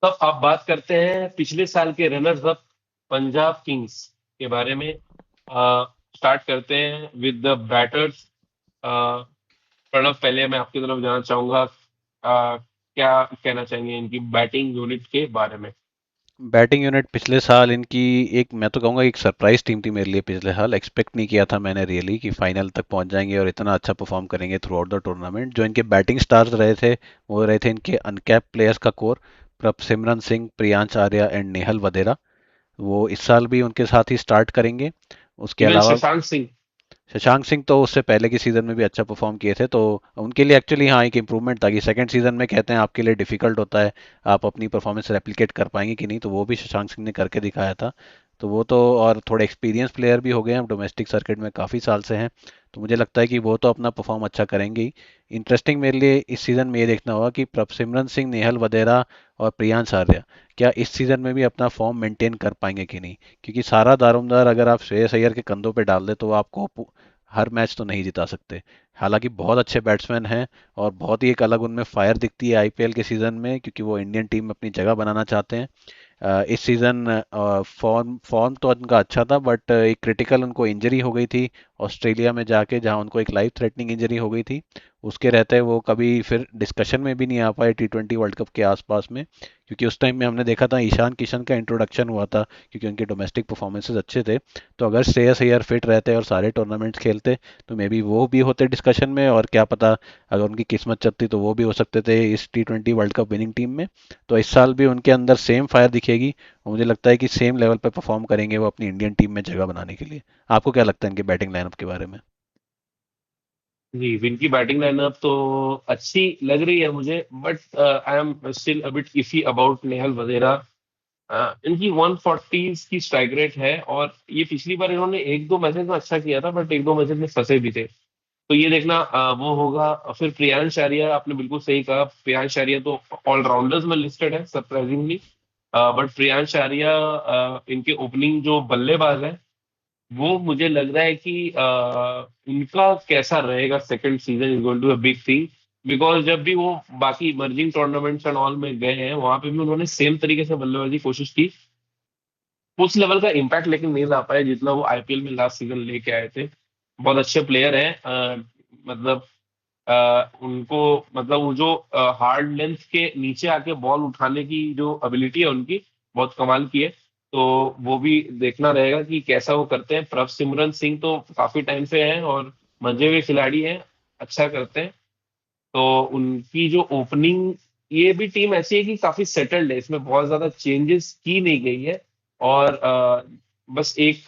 तब आप बात करते हैं पिछले साल के रनर्स अप पंजाब किंग्स के बारे में। स्टार्ट करते हैं विद द बैटर्स। प्रणव, पहले मैं आपकी तरफ जाना चाहूंगा। क्या कहना चाहेंगे इनकी बैटिंग यूनिट के बारे में? बैटिंग यूनिट पिछले साल इनकी, एक मैं तो कहूँगा एक सरप्राइज टीम थी मेरे लिए। पिछले साल एक्सपेक्ट नहीं किया था मैंने रियली कि फाइनल तक पहुंच जाएंगे और इतना अच्छा परफॉर्म करेंगे थ्रू आउट द टूर्नामेंट। जो इनके बैटिंग स्टार्स रहे थे वो रहे थे इनके अनकैप प्लेयर्स का कोर, प्रभसिमरन सिंह, प्रियांश आर्या एंड नेहल वधेरा। वो इस साल भी उनके साथ ही स्टार्ट करेंगे। उसके इवन अलावा शशांक सिंह। शशांक सिंह तो उससे पहले की सीजन में भी अच्छा परफॉर्म किए थे, तो उनके लिए एक्चुअली हाँ एक इम्प्रूवमेंट था कि सेकंड सीजन में कहते हैं आपके लिए डिफिकल्ट होता है, आप अपनी परफॉर्मेंस रेप्लिकेट कर पाएंगे कि नहीं, तो वो भी शशांक सिंह ने करके दिखाया था। तो वो तो और थोड़े एक्सपीरियंस प्लेयर भी हो गए हैं, डोमेस्टिक सर्किट में काफ़ी साल से हैं। तो मुझे लगता है कि वो तो अपना परफॉर्म अच्छा करेंगे ही। इंटरेस्टिंग मेरे लिए इस सीज़न में ये देखना होगा कि प्रभसिमरन सिंह, नेहल वधेरा और प्रियांश आर्या क्या इस सीज़न में भी अपना फॉर्म मेंटेन कर पाएंगे कि नहीं। क्योंकि सारा दारोमदार अगर आप श्रेयस अय्यर के कंधों पे डाल दे तो वो आपको हर मैच तो नहीं जिता सकते। हालांकि बहुत अच्छे बैट्समैन हैं और बहुत ही एक अलग उनमें फायर दिखती है आईपीएल के सीजन में, क्योंकि वो इंडियन टीम में अपनी जगह बनाना चाहते हैं। इस सीजन फॉर्म फॉर्म तो उनका अच्छा था, बट एक क्रिटिकल उनको इंजरी हो गई थी ऑस्ट्रेलिया में जाके, जहां उनको एक लाइफ थ्रेटनिंग इंजरी हो गई थी। उसके रहते वो कभी फिर डिस्कशन में भी नहीं आ पाए T20 वर्ल्ड कप के आसपास में। क्योंकि उस टाइम में हमने देखा था ईशान किशन का इंट्रोडक्शन हुआ था, क्योंकि उनके डोमेस्टिक परफॉर्मेंसेज अच्छे थे। तो अगर श्रेयस अय्यर फिट रहते और सारे टूर्नामेंट्स खेलते तो मे बी वो भी होते डिस्कशन में, और क्या पता अगर उनकी किस्मत चलती तो वो भी हो सकते थे इस T20 world cup winning team में। तो इस साल भी उनके अंदर सेम फायर दिखेगी और मुझे लगता है कि सेम लेवल पे परफॉर्म करेंगे वो अपनी इंडियन टीम में जगह बनाने के लिए। आपको क्या लगता है इनके बैटिंग लाइनअप के बारे में? जी, इनकी बैटिंग लाइनअप तो अच्छी लग रही है मुझे, but I am still a bit iffy about Nehal Wadhera. इनकी 140 की स्ट्राइक रेट है, और ये पिछली बार इन्होंने एक दो मैचेस में अच्छा किया था, बट एक दो मैचेस में फंसे भी थे। तो ये देखना वो होगा। फिर प्रियांश आर्या, आपने बिल्कुल सही कहा, प्रियांश आर्या तो ऑलराउंडर्स में लिस्टेड है सरप्राइजिंगली। बट प्रियांश आर्या इनके ओपनिंग जो बल्लेबाज है, वो मुझे लग रहा है कि उनका कैसा रहेगा second season is going to a big thing. Because जब भी वो बाकी इमर्जिंग टूर्नामेंट्स एंड ऑल में गए हैं, वहां पे भी उन्होंने सेम तरीके से बल्लेबाजी की कोशिश की। उस लेवल का इम्पैक्ट लेकिन नहीं ला पाए जितना वो आईपीएल में लास्ट सीजन लेके आए थे। बहुत अच्छे प्लेयर हैं। मतलब उनको, मतलब वो जो हार्ड लेंथ के नीचे आके बॉल उठाने की जो एबिलिटी है उनकी, बहुत कमाल की है। तो वो भी देखना रहेगा कि कैसा वो करते हैं। प्रभ सिमरन सिंह तो काफी टाइम से हैं और मंजे हुए खिलाड़ी हैं, अच्छा करते हैं। तो उनकी जो ओपनिंग, ये भी टीम ऐसी है कि काफी सेटल्ड है, इसमें बहुत ज्यादा चेंजेस की नहीं गई है। और बस एक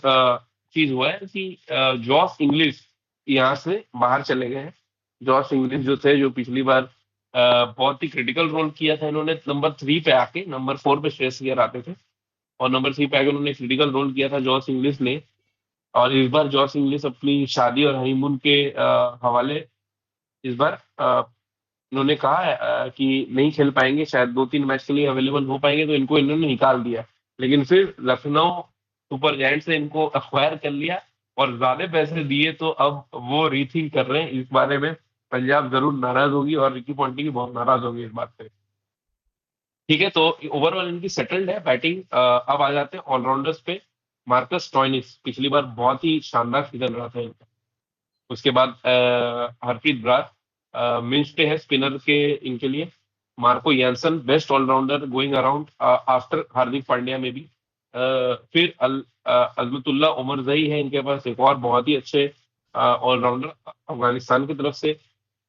चीज हुआ है कि जॉस इंग्लिश यहाँ से बाहर चले गए हैं। जॉस इंग्लिश जो थे, जो पिछली बार बहुत ही क्रिटिकल रोल किया था इन्होंने, नंबर 3 पे आके, नंबर 4 पे श्रेयस अय्यर आते थे, और नंबर 3 पे आके उन्होंने क्रिटिकल रोल किया था जॉस इंग्लिश ने। और इस बार जॉस इंग्लिश अपनी शादी और हनीमून के हवाले इस बार उन्होंने कहा है कि नहीं खेल पाएंगे, शायद 2-3 मैच के लिए अवेलेबल हो पाएंगे, तो इनको इन्होंने निकाल दिया। लेकिन फिर लखनऊ सुपर जायंट्स ने इनको अक्वायर कर लिया और ज्यादा पैसे दिए, तो अब वो रीथिंक कर रहे हैं इस बारे में। पंजाब जरूर नाराज होगी और रिकी पॉन्टिंग भी बहुत नाराज होगी इस बात से। ठीक है, तो ओवरऑल इनकी सेटल्ड है बैटिंग। अब आ जाते हैं ऑलराउंडर्स पे। मार्कस स्टोइनिस पिछली बार बहुत ही शानदार सीजन रहा था इनका। उसके बाद हरप्रीत ब्रार मिंच पे है स्पिनर के इनके लिए। Marco Jansen best allrounder going around after Hardik Pandya में भी। फिर अजमतुल्ला उमर जई है इनके पास, एक और बहुत ही अच्छे ऑलराउंडर अफगानिस्तान की तरफ से।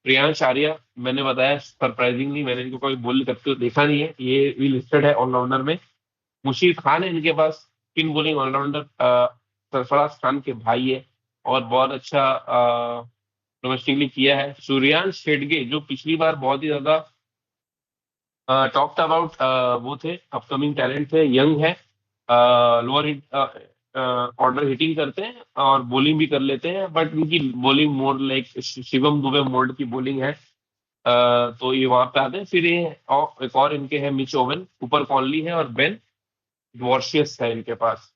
प्रियांश आर्या, मैंने बताया सरप्राइजिंगली मैंने इनको कभी बोल करते हुए देखा नहीं है, ये भी लिस्टेड है ऑलराउंडर में। मुशीद खान है इनके पास, spin bowling allrounder, Sarfaraz Khan के भाई है, और बहुत अच्छा डोमेस्टिकली किया है। सूर्यांश शेडगे, जो पिछली बार बहुत ही ज्यादा टॉक्ड अबाउट वो थे, अपकमिंग टैलेंट थे, यंग है, लोअर हिट ऑर्डर हिटिंग करते हैं और बॉलिंग भी कर लेते हैं, बट उनकी bowling more like Shivam Dubey mode की बॉलिंग है। तो ये वहां पे आते हैं। फिर ये और एक और इनके हैं, मिच ओवन, ऊपर कॉनली है, और बेन वॉर्शियस है इनके पास,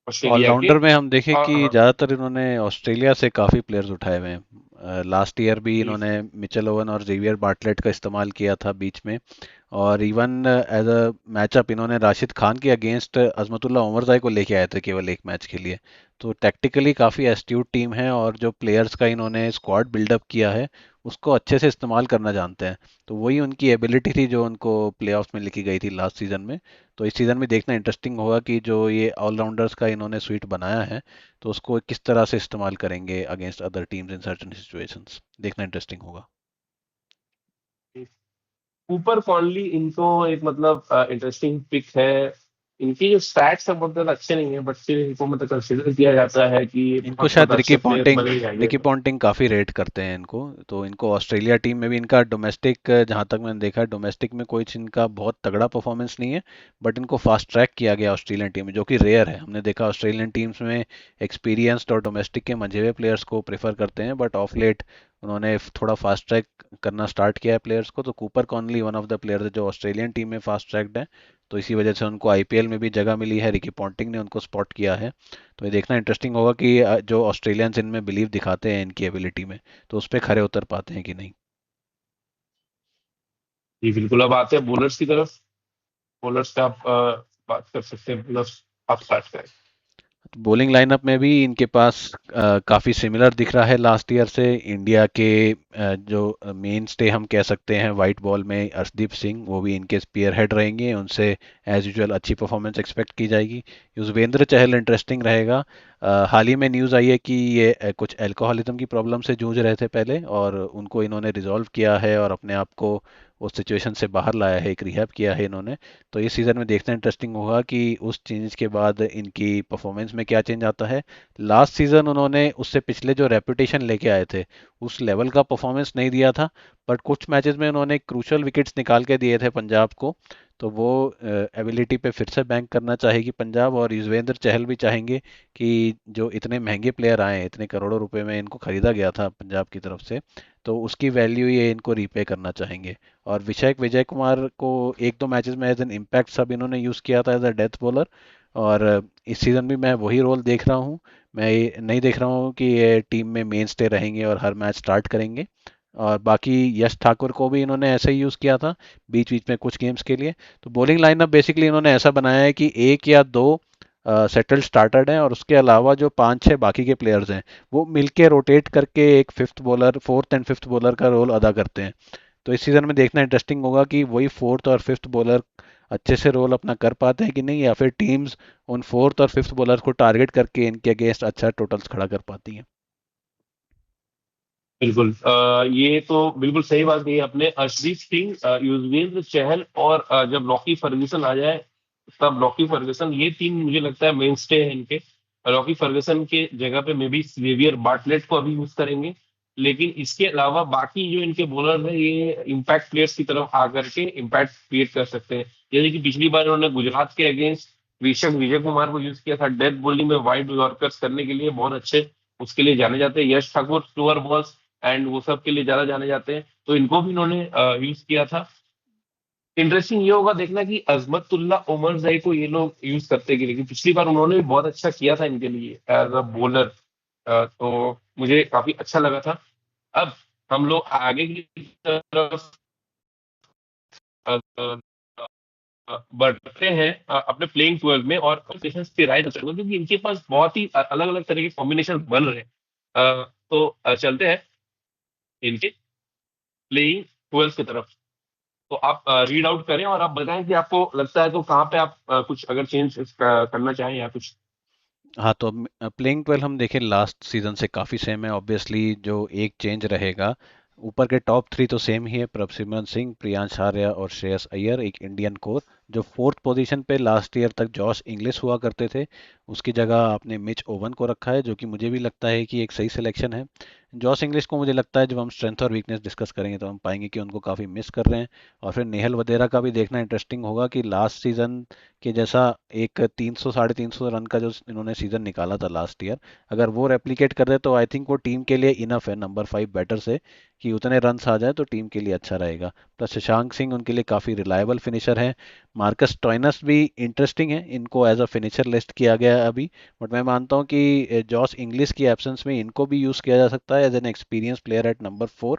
ऑस्ट्रेलिया के। ऑलराउंडर में हम देखें कि हाँ, ज़्यादातर इन्होंने ऑस्ट्रेलिया से काफ़ी प्लेयर्स उठाए हुए हैं। लास्ट ईयर भी जी इन्होंने मिचेल ओवन और जेवियर बार्टलेट का इस्तेमाल किया था बीच में। और इवन एज अ मैचअप इन्होंने राशिद खान के अगेंस्ट अजमतुल्ला उमरजाई को लेके आए थे केवल एक मैच के लिए। तो टैक्टिकली काफ़ी एस्ट्यूट टीम है, और जो प्लेयर्स का इन्होंने स्क्वाड बिल्डअप किया है उसको अच्छे से इस्तेमाल करना जानते हैं। तो वही उनकी एबिलिटी थी जो उनको प्लेऑफ्स में लिखी गई थी लास्ट सीजन में। तो इस सीजन में देखना इंटरेस्टिंग होगा कि जो ये ऑलराउंडर्स का इन्होंने स्वीट बनाया है तो उसको किस तरह से इस्तेमाल करेंगे against other teams in certain situations, देखना इंटरेस्टिंग होगा। ऊपर कॉनली इनको एक मतलब इंटरेस्टिंग पिक है। इनकी जो स्टैट्स है बहुत ज्यादा अच्छे नहीं है, बट फिर इनको मतलब कंसिडर किया जाता है कि ये इनको बहुत शायद मतलब अच्छे प्लेयर बने जाएंगे। रिकी पॉन्टिंग काफ़ी रेट करते हैं इनको। तो इनको ऑस्ट्रेलिया टीम में भी इनका डोमेस्टिक, जहाँ तक मैंने देखा है डोमेस्टिक में कोई इनका बहुत तगड़ा परफॉर्मेंस नहीं है। बट इनको फास्ट ट्रैक किया गया ऑस्ट्रेलियन टीम में, जो कि रेयर है। हमने देखा ऑस्ट्रेलियन टीम्स में एक्सपीरियंस्ड और डोमेस्टिक के मंझे हुए प्लेयर्स को प्रेफर करते हैं, बट ऑफ लेट उन्होंने थोड़ा फास्ट ट्रैक करना स्टार्ट किया है प्लेयर्स को। तो Cooper Conley one of the players है जो ऑस्ट्रेलियन टीम में फास्ट ट्रैक्ड है। तो इसी वजह से उनको आईपीएल में भी जगह मिली है, रिकी पॉन्टिंग ने उनको स्पॉट किया है। तो ये देखना इंटरेस्टिंग होगा कि जो ऑस्ट्रेलियंस इनमें बिलीव दिखाते हैं इनकी एबिलिटी में, तो उस पर खरे उतर पाते हैं कि नहीं। जी बिल्कुल। अब आते हैं बॉलर्स की तरफ। बॉलर्स का आप बात कर सकते हैं, मतलब आप स्टार्ट करें। बॉलिंग लाइनअप में भी इनके पास काफ़ी सिमिलर दिख रहा है लास्ट ईयर से। इंडिया के जो मेन स्टे हम कह सकते हैं वाइट बॉल में, अर्शदीप सिंह वो भी इनके स्पीयर हेड रहेंगे। उनसे एज यूजुअल अच्छी परफॉर्मेंस एक्सपेक्ट की जाएगी। युजवेंद्र चहल इंटरेस्टिंग रहेगा। हाल ही में न्यूज़ आई है कि ये कुछ अल्कोहलिज्म की प्रॉब्लम से जूझ रहे थे पहले, और उनको इन्होंने रिजॉल्व किया है और अपने आप को उस सिचुएशन से बाहर लाया है, एक रिहैब किया है इन्होंने। तो इस सीज़न में देखना इंटरेस्टिंग होगा कि उस चेंज के बाद इनकी परफॉर्मेंस में क्या चेंज आता है। लास्ट सीज़न उन्होंने उससे पिछले जो रेपुटेशन लेके आए थे उस लेवल का परफॉर्मेंस नहीं दिया था। बट कुछ मैचेस में उन्होंने क्रूशल विकेट्स निकाल के दिए थे पंजाब को। तो वो एबिलिटी पे फिर से बैंक करना चाहेगी पंजाब, और युजवेंद्र चहल भी चाहेंगे कि जो इतने महंगे प्लेयर आए, इतने करोड़ों रुपए में इनको खरीदा गया था पंजाब की तरफ से, तो उसकी वैल्यू ये इनको रीपे करना चाहेंगे। और विजय विजय कुमार को एक दो मैचेस में एज एन इम्पैक्ट सब इन्होंने यूज़ किया था एज अ डेथ बॉलर। और इस सीज़न भी मैं वही रोल देख रहा हूँ। मैं ये नहीं देख रहा हूँ कि ये टीम में मेन स्टे रहेंगे और हर मैच स्टार्ट करेंगे। और बाकी यश ठाकुर को भी इन्होंने ऐसे ही यूज़ किया था बीच बीच में कुछ गेम्स के लिए। तो बॉलिंग लाइनअप बेसिकली इन्होंने ऐसा बनाया है कि एक या दो सेटल्ड स्टार्टर हैं, और उसके अलावा जो पांच छह बाकी के प्लेयर्स हैं वो मिलके रोटेट करके एक fifth bowler, fourth and fifth bowler का रोल अदा करते हैं। तो इस सीजन में देखना इंटरेस्टिंग होगा कि वही फोर्थ और फिफ्थ बॉलर अच्छे से रोल अपना कर पाते हैं कि नहीं, या फिर टीम्स उन फोर्थ और फिफ्थ बॉलर को टारगेट करके इनके अगेंस्ट अच्छा टोटल्स खड़ा कर पाती हैं। बिल्कुल। ये तो बिल्कुल सही बात कही आपने। अर्शदीप सिंह, युजवेंद्र चहल और जब लॉकी फर्ग्यूसन आ जाए तब लॉकी फर्ग्यूसन, ये तीन मुझे लगता है मेन स्टे है इनके। लॉकी फर्ग्यूसन के जगह पे मे बी जेवियर बार्टलेट को अभी यूज करेंगे। लेकिन इसके अलावा बाकी जो इनके बॉलर हैं ये इम्पैक्ट प्लेयर्स की तरफ आकर के इम्पैक्ट क्रिएट कर सकते हैं। जैसे कि पिछली बार उन्होंने गुजरात के अगेंस्ट ऋषभ विजय कुमार को यूज किया था डेथ बॉलिंग में वाइड यॉर्कर्स करने के लिए, बहुत अच्छे उसके लिए जाने जाते हैं। यश ठाकुर स्लोअर बॉल्स एंड वो सब के लिए ज्यादा जाने जाते हैं, तो इनको भी इन्होंने यूज किया था। इंटरेस्टिंग ये होगा देखना कि अजमतुल्ला उमर जाई को ये लोग यूज करते कि, लेकिन पिछली बार उन्होंने भी बहुत अच्छा किया था इनके लिए एज अ बॉलर। तो मुझे काफी अच्छा लगा था। अब हम लोग आगे की तरफ अ, अ, बढ़ते हैं अपने प्लेइंग 12 में, और कॉम्बिनेशन की राय चाहूंगा क्योंकि इनके पास बहुत ही अलग अलग तरह के कॉम्बिनेशन बन रहे हैं। तो चलते हैं इनके प्लेइंग 12 की तरफ। तो आप रीड आउट करें और आप बताएं कि आपको लगता है तो कहाँ पे आप कुछ अगर चेंज करना चाहें या कुछ। हाँ, तो प्लेइंग 12 हम देखें लास्ट सीजन से काफ़ी सेम है। ऑब्वियसली जो एक चेंज रहेगा, ऊपर के टॉप थ्री तो सेम ही है, प्रभसिमरन सिंह, प्रियांश आर्या और श्रेयस अय्यर, एक इंडियन कोर। जो फोर्थ पोजीशन पे लास्ट ईयर तक जॉश इंग्लिश हुआ करते थे, उसकी जगह आपने मिच ओवन को रखा है, जो कि मुझे भी लगता है कि एक सही सिलेक्शन है। जॉश इंग्लिश को मुझे लगता है जब हम स्ट्रेंथ और वीकनेस डिस्कस करेंगे तो हम पाएंगे कि उनको काफ़ी मिस कर रहे हैं। और फिर नेहल वधेरा का भी देखना इंटरेस्टिंग होगा कि लास्ट सीजन कि जैसा एक 300 साढ़े 300 रन का जो इन्होंने सीजन निकाला था लास्ट ईयर, अगर वो रेप्लिकेट कर दे तो आई थिंक वो टीम के लिए इनफ है नंबर 5 बैटर से, कि उतने रन्स आ जाए तो टीम के लिए अच्छा रहेगा। प्लस शशांक सिंह उनके लिए काफ़ी रिलायबल फिनिशर है। मार्कस टॉयनस भी इंटरेस्टिंग है, इनको एज अ फिनिशर लिस्ट किया गया है अभी। बट मैं मानता हूँ कि जॉस इंग्लिश की एब्सेंस में इनको भी यूज़ किया जा सकता है as an experience player at number 4।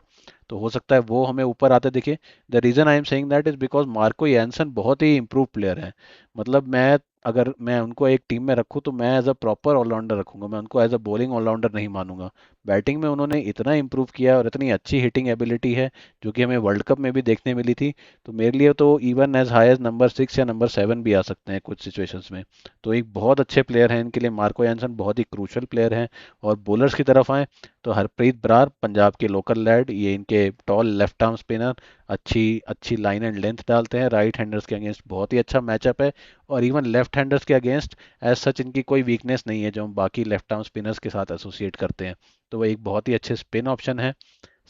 तो हो सकता है वो हमें ऊपर आते दिखे। The reason I am saying that is because Marco Jansen बहुत ही इंप्रूव प्लेयर है। मतलब मैं, अगर मैं उनको एक टीम में रखूँ तो मैं एज अ प्रॉपर ऑलराउंडर रखूंगा, मैं उनको एज अ बॉलिंग ऑलराउंडर नहीं मानूंगा। बैटिंग में उन्होंने इतना इंप्रूव किया है और इतनी अच्छी हिटिंग एबिलिटी है जो कि हमें वर्ल्ड कप में भी देखने मिली थी। तो मेरे लिए तो even as high as number 6 या नंबर 7 भी आ सकते हैं कुछ सिचुएशंस में। तो एक बहुत अच्छे प्लेयर हैं इनके लिए, मार्को यानसन बहुत ही क्रूशल प्लेयर हैं। और बॉलर्स की तरफ आए तो हरप्रीत बरार, पंजाब के लोकल लैड, ये इनके टॉल लेफ्ट आर्म स्पिनर, अच्छी अच्छी लाइन एंड लेंथ डालते हैं, राइट हैंडर्स के अगेंस्ट बहुत ही अच्छा मैचअप है। और इवन लेफ्ट हैंडर्स के अगेंस्ट एज सच इनकी कोई वीकनेस नहीं है जो हम बाकी लेफ्ट आर्म स्पिनर्स के साथ एसोसिएट करते हैं। तो वो एक बहुत ही अच्छे स्पिन ऑप्शन है।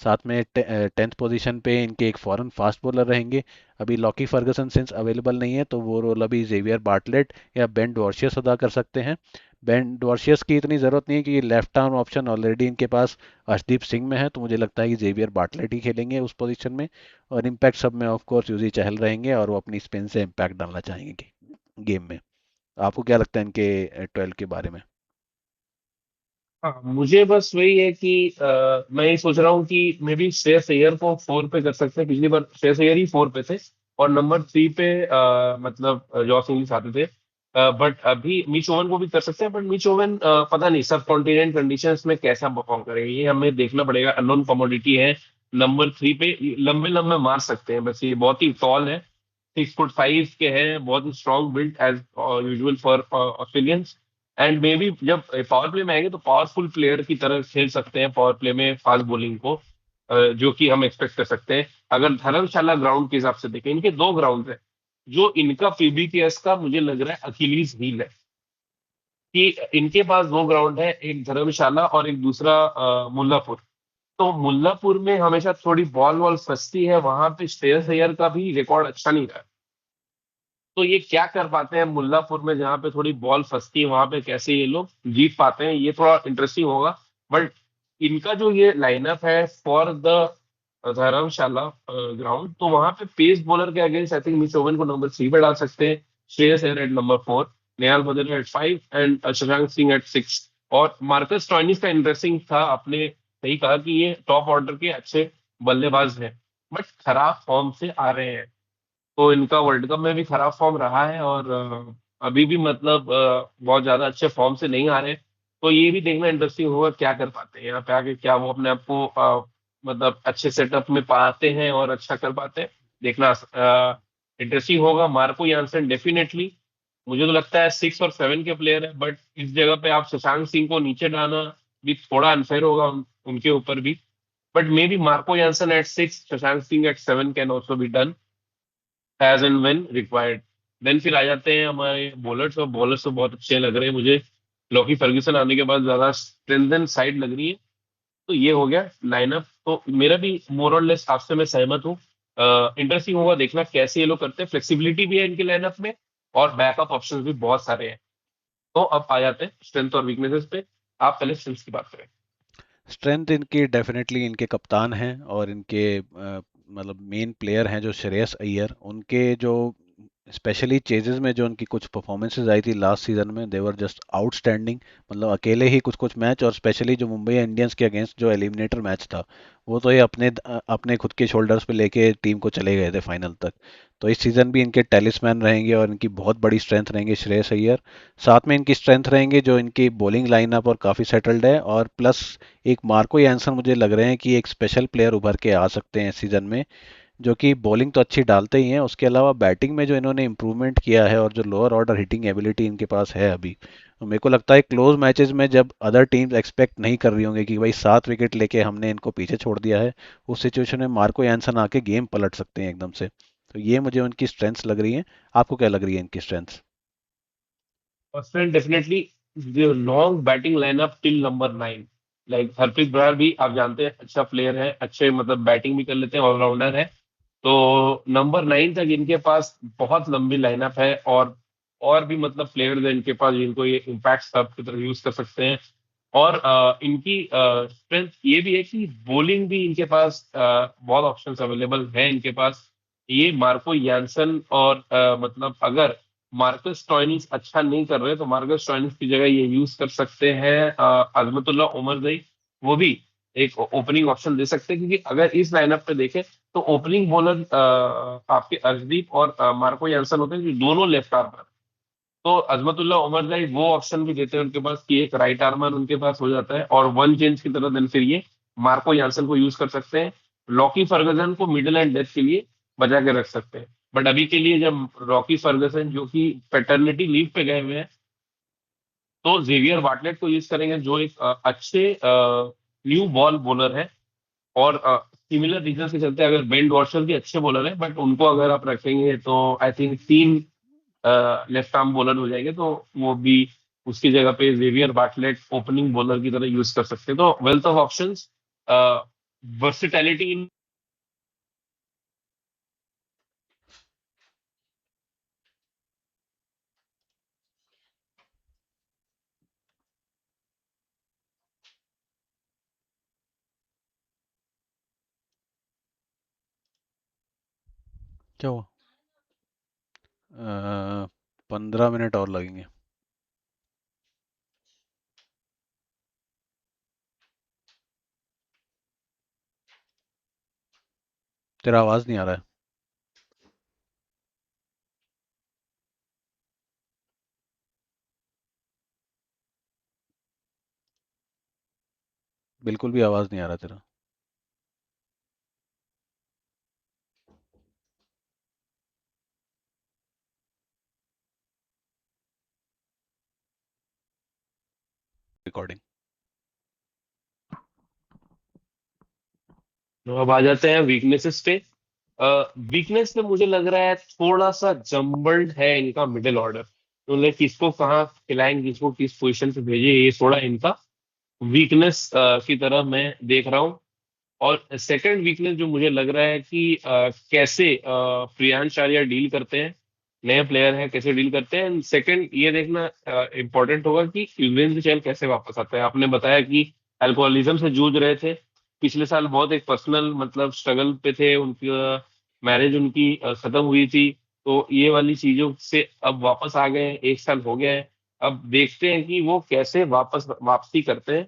साथ में 10th पोजीशन पे इनके एक फॉरेन फास्ट बॉलर रहेंगे। अभी लॉकी फर्गसन सिंस अवेलेबल नहीं है तो वो रोल अभी जेवियर बार्टलेट या बेन डॉर्शियस अदा कर सकते हैं। बेन डॉर्शियस की इतनी ज़रूरत नहीं है क्योंकि लेफ्ट आर्म ऑप्शन ऑलरेडी इनके पास अर्शदीप सिंह में है, तो मुझे लगता है कि जेवियर बार्टलेट ही खेलेंगे उस पोजीशन में। और इम्पैक्ट सब में ऑफ कोर्स यूजी चहल रहेंगे और वो अपनी स्पिन से इम्पैक्ट डालना चाहेंगे गेम में। आपको क्या लगता है इनके 12 के बारे में? हाँ, मुझे बस वही है कि मैं ये सोच रहा हूँ कि मे बी श्रेयस अय्यर को 4 पे कर सकते हैं। पिछली बार श्रेयस अय्यर ही 4 पे थे और नंबर 3 पे मतलब जॉस इंग्लिश आते थे। बट अभी मिच ओवन को भी कर सकते हैं, बट मिच ओवन पता नहीं सब कॉन्टिनेंट कंडीशंस में कैसा परफॉर्म करेंगे, ये हमें देखना पड़ेगा। अननोन कमोडिटी है। नंबर 3 पे लंबे लंबे मार सकते हैं, बस ये बहुत ही टॉल है, 6 फुट 5 के हैं, बहुत ही strong build as usual for Australians. And maybe जब पावर प्ले में आएंगे तो पावरफुल प्लेयर की तरह खेल सकते हैं पावर प्ले में फास्ट बॉलिंग को, जो कि हम एक्सपेक्ट कर सकते हैं। अगर धर्मशाला ग्राउंड के हिसाब से देखें, इनके 2 ग्राउंड है जो इनका पीबीकेएस का मुझे लग रहा है अखिलीज हील है। कि इनके पास 2 ग्राउंड है, एक धर्मशाला और एक दूसरा मुल्लापुर। तो मुल्लापुर में हमेशा थोड़ी बॉल वॉल फंसती है, वहां पे श्रेयस अय्यर का भी रिकॉर्ड अच्छा नहीं रहा है। तो ये क्या कर पाते हैं मुल्लापुर में, जहाँ पे थोड़ी बॉल फंसती है, वहां पे कैसे ये लोग जीत पाते हैं, ये थोड़ा इंटरेस्टिंग होगा। बट इनका जो ये लाइनअप है फॉर द धर्मशाला ग्राउंड, तो वहां पे पेस बॉलर के against I think Mitch Owen को नंबर 3 पे डाल सकते हैं, Shreyas Iyer at number 4, Nehal Wadhera at 5 and Shashank Singh at 6। और मार्कस स्टोइनिस का इंटरेस्टिंग था, आपने सही कहा कि ये टॉप ऑर्डर के अच्छे बल्लेबाज हैं, बट खराब फॉर्म से आ रहे हैं। तो इनका वर्ल्ड कप में भी खराब फॉर्म रहा है और अभी भी मतलब बहुत ज्यादा अच्छे फॉर्म से नहीं आ रहे। तो ये भी देखना इंटरेस्टिंग होगा क्या कर पाते हैं यहाँ पे आके, क्या वो अपने आप को मतलब अच्छे सेटअप में पाते हैं और अच्छा कर पाते हैं, देखना इंटरेस्टिंग होगा। मार्को यानसन डेफिनेटली, मुझे तो लगता है 6 और 7 के प्लेयर है, बट इस जगह पे आप शशांक सिंह को नीचे डालना भी थोड़ा अनफेयर होगा उनके ऊपर भी। But may be Marco Jansen at 6, Shashank Singh at 7 can also be done as and when required. Then फिर आ जाते हैं हमारे बॉलर्स, और बॉलर्स तो बहुत अच्छे लग रहे हैं मुझे। लॉकी फर्ग्यूसन आने के बाद ज्यादा स्ट्रेंथन साइड लग रही है। तो ये हो गया लाइनअप, तो मेरा भी मोर और लेस आपसे मैं सहमत हूँ। इंटरेस्टिंग होगा देखना कैसे ये लोग करते हैं, फ्लेक्सिबिलिटी भी है इनके लाइनअप में और बैकअप ऑप्शंस भी बहुत सारे हैं। तो अब आ जाते हैं स्ट्रेंथ और वीकनेसेस पे। आप पहले स्ट्रेंथ की बात करें। स्ट्रेंथ इनकी डेफिनेटली इनके कप्तान हैं और इनके मतलब मेन प्लेयर हैं जो श्रेयस अय्यर, उनके जो स्पेशली चेजेस में जो उनकी कुछ परफॉर्मेंसेज आई थी लास्ट सीजन में, दे वर जस्ट आउटस्टैंडिंग। मतलब अकेले ही कुछ कुछ मैच, और स्पेशली जो मुंबई इंडियंस के अगेंस्ट जो एलिमिनेटर मैच था, वो तो ये अपने खुद के शोल्डर्स पे लेके टीम को चले गए थे फाइनल तक। तो इस सीजन भी इनके टेलिस्मैन रहेंगे और इनकी बहुत बड़ी स्ट्रेंथ रहेंगे श्रेयस अय्यर। साथ में इनकी स्ट्रेंथ रहेंगे जो इनकी बॉलिंग लाइनअप और काफ़ी सेटल्ड है, और प्लस एक मार्को यानसन मुझे लग रहे हैं कि एक स्पेशल प्लेयर उभर के आ सकते हैं इस सीजन में, जो कि बॉलिंग तो अच्छी डालते ही हैं, उसके अलावा बैटिंग में जो इन्होंने इंप्रूवमेंट किया है और जो लोअर ऑर्डर हिटिंग एबिलिटी इनके पास है अभी, तो मेरे को लगता है क्लोज मैचेस में जब अदर टीम्स एक्सपेक्ट नहीं कर रही होंगी कि भाई 7 विकेट लेके हमने इनको पीछे छोड़ दिया है, उस सिचुएशन में मार्को यानसन आके गेम पलट सकते हैं एकदम से। तो ये मुझे उनकी स्ट्रेंथ्स लग रही हैं। आपको क्या लग रही है इनकी स्ट्रेंथ्स? और friend definitely long batting lineup till number 9, like Harpreet Brar भी आप जानते हैं अच्छा प्लेयर है, अच्छे मतलब बैटिंग भी कर लेते हैं, ऑलराउंडर है। तो नंबर 9 तक इनके पास बहुत लंबी लाइनअप है, और भी मतलब प्लेयर्स हैं इनके पास जिनको ये इम्पैक्ट सब की तरह यूज कर सकते हैं। और इनकी स्ट्रेंथ ये भी है कि बॉलिंग भी इनके पास बहुत ऑप्शंस अवेलेबल है इनके पास। ये मार्को यानसन और मतलब अगर मार्कस स्टोइनिस अच्छा नहीं कर रहे तो मार्कस स्टोइनिस की जगह ये यूज कर सकते हैं अजमतुल्ला उमर जई। वो भी एक ओपनिंग ऑप्शन दे सकते हैं, क्योंकि अगर इस लाइनअप पे देखें तो ओपनिंग बॉलर आपके अर्शदीप और मार्को यानसन होते हैं, जो दोनों लेफ्ट आर्म। तो अजमतुल्ला उमर जाई वो ऑप्शन भी देते हैं उनके पास कि एक राइट आर्मर उनके पास हो जाता है, और वन चेंज की तरह देन फिर ये मार्को यानसन को यूज कर सकते हैं। लॉकी फर्गसन को मिडिल एंड डेथ के लिए बचा के रख सकते हैं। बट अभी के लिए जब रॉकी फर्गसन जो कि पेटर्निटी लीव पे गए हुए हैं, तो जेवियर बाटलेट को यूज करेंगे, जो एक अच्छे न्यू बॉल बॉलर है। और सिमिलर रीजन के चलते अगर बेन डॉर्सल भी अच्छे बॉलर है, बट उनको अगर आप रखेंगे तो आई थिंक तीन लेफ्ट आर्म बॉलर हो जाएंगे, तो वो भी उसकी जगह पे जेवियर बाटलेट ओपनिंग बॉलर की तरह यूज कर सकते हैं। तो वेल्थ ऑफ ऑप्शंस, वर्सिटैलिटी इन। क्या हुआ? 15 मिनट और लगेंगे। तेरा आवाज नहीं आ रहा है। बिल्कुल भी आवाज नहीं आ रहा तेरा। रिकॉर्डिंग। तो अब आ जाते हैं वीकनेसेस पे। वीकनेस में मुझे लग रहा है थोड़ा सा जम्बल्ड है इनका मिडिल ऑर्डर। उन्होंने किसको कहाँ खिलाएंगे, किसको किस पोजीशन पे भेजे, ये थोड़ा इनका वीकनेस की तरह मैं देख रहा हूँ। और सेकंड वीकनेस जो मुझे लग रहा है कि कैसे प्रियांश आर्या डील करते हैं, नए प्लेयर हैं कैसे डील करते हैं। सेकंड ये देखना इंपॉर्टेंट होगा कि युजवेंद्र चहल कैसे वापस आता है। आपने बताया कि अल्कोहलिज्म से जूझ रहे थे पिछले साल, बहुत एक पर्सनल मतलब स्ट्रगल पे थे, उनकी मैरिज उनकी खत्म हुई थी। तो ये वाली चीजों से अब वापस आ गए हैं, एक साल हो गया है। अब देखते हैं कि वो कैसे वापसी करते हैं।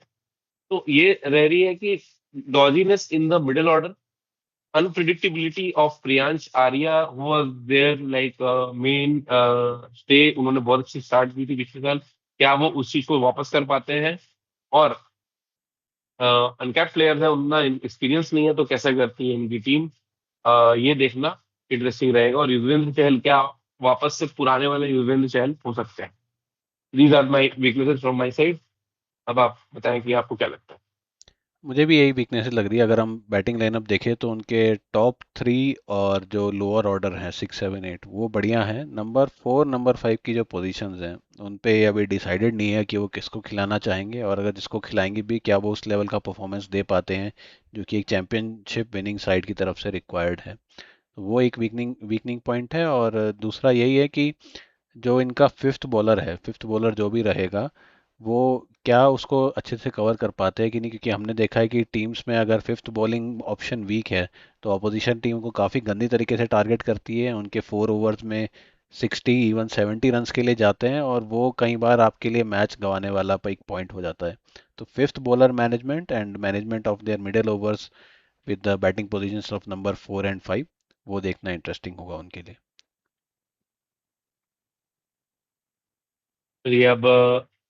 तो ये रह रही है कि dodginess in the middle order, unpredictability of Priyansh Arya who was there like main stay। उन्होंने बहुत अच्छी स्टार्ट की थी पिछले साल, क्या वो उस चीज को वापस कर पाते हैं। और अनकैप्ड प्लेयर्स है, उतना एक्सपीरियंस नहीं है, तो कैसे करती है इनकी टीम, ये देखना इंटरेस्टिंग रहेगा। और युजवेंद्र चहल क्या वापस से पुराने वाले युजवेंद्र चहल हो सकते हैं। These are my weaknesses from my side. अब आप बताएं कि आपको क्या लगता है। मुझे भी यही वीकनेस लग रही है। अगर हम बैटिंग लाइनअप देखें तो उनके टॉप 3 और जो लोअर ऑर्डर हैं 6, 7, 8 वो बढ़िया हैं। नंबर 4 नंबर 5 की जो पोजीशंस हैं उन पे अभी डिसाइडेड नहीं है कि वो किसको खिलाना चाहेंगे, और अगर जिसको खिलाएंगे भी क्या वो उस लेवल का परफॉर्मेंस दे पाते हैं जो कि एक चैंपियनशिप विनिंग साइड की तरफ से रिक्वायर्ड है। तो वो एक वीकनिंग वीकनिंग पॉइंट है। और दूसरा यही है कि जो इनका फिफ्थ बॉलर जो भी रहेगा वो क्या उसको अच्छे से कवर कर पाते हैं कि नहीं, क्योंकि हमने देखा है कि टीम्स में अगर फिफ्थ बॉलिंग ऑप्शन वीक है तो अपोजिशन टीम को काफ़ी गंदी तरीके से टारगेट करती है। उनके 4 ओवर्स में 60 इवन 70 रन्स के लिए जाते हैं, और वो कई बार आपके लिए मैच गंवाने वाला एक पॉइंट हो जाता है। तो fifth bowler management and management of their middle overs with the batting positions of number 4 and 5 वो देखना इंटरेस्टिंग होगा उनके लिए। चलिए अब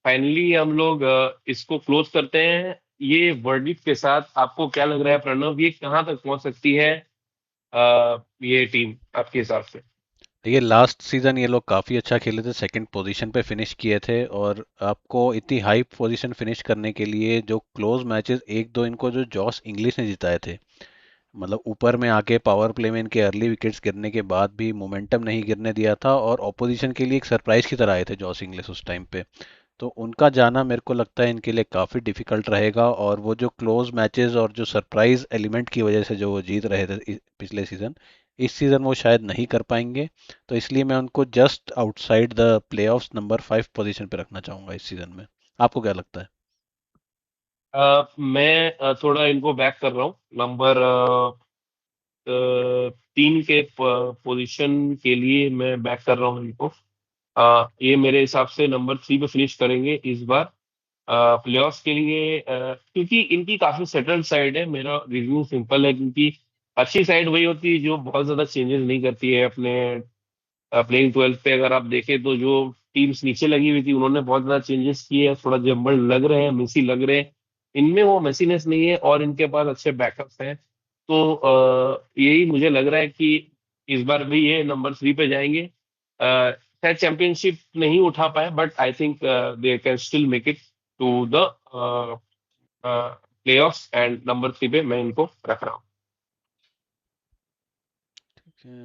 फाइनली हम लोग इसको क्लोज करते हैं। ये वर्डिक्ट के साथ आपको क्या लग रहा है प्रणव, ये कहाँ तक पहुंच सकती है ये टीम आपके हिसाब से। देखिए, लास्ट सीजन ये लोग काफ़ी अच्छा खेले थे, सेकंड पोजीशन पे फिनिश किए थे। और आपको इतनी हाई पोजीशन फिनिश करने के लिए जो क्लोज मैचेस एक दो इनको जो जॉस इंग्लिश ने जिताए थे, मतलब ऊपर में आके पावर प्ले में इनके अर्ली विकेट्स गिरने के बाद भी मोमेंटम नहीं गिरने दिया था, और ऑपोजिशन के लिए एक सरप्राइज की तरह आए थे जॉस इंग्लिश उस टाइम पे। तो उनका जाना मेरे को लगता है इनके लिए काफ़ी डिफिकल्ट रहेगा, और वो जो क्लोज मैचेस और जो सरप्राइज एलिमेंट की वजह से जो वो जीत रहे थे पिछले सीजन, इस सीजन वो शायद नहीं कर पाएंगे। तो इसलिए मैं उनको just outside the playoffs number 5 position पे रखना चाहूंगा इस सीजन में। आपको क्या लगता है? मैं थोड़ा इनको बैक कर रहा हूँ नंबर 3 के पोजीशन के लिए मैं बैक कर रहा हूँ इनको। ये मेरे हिसाब से नंबर 3 पे फिनिश करेंगे इस बार प्लेऑफ्स के लिए, क्योंकि इनकी काफी सेटल्ड साइड है। मेरा रिव्यू सिंपल है, क्योंकि अच्छी साइड वही होती है जो बहुत ज्यादा चेंजेस नहीं करती है अपने प्लेइंग 12 पे। अगर आप देखें तो जो टीम्स नीचे लगी हुई थी उन्होंने बहुत ज्यादा चेंजेस किए हैं, थोड़ा जम्बल लग रहे हैं, मेसी लग रहे हैं। इनमें वो मेसीनेस नहीं है और इनके पास अच्छे बैकअप्स हैं। तो यही मुझे लग रहा है कि इस बार भी ये नंबर 3 पे जाएंगे। शायद चैंपियनशिप नहीं उठा पाए, but I think they can still make it to the playoffs, and number 3 पे मैं इनको रख रहा हूँ। ठीक है।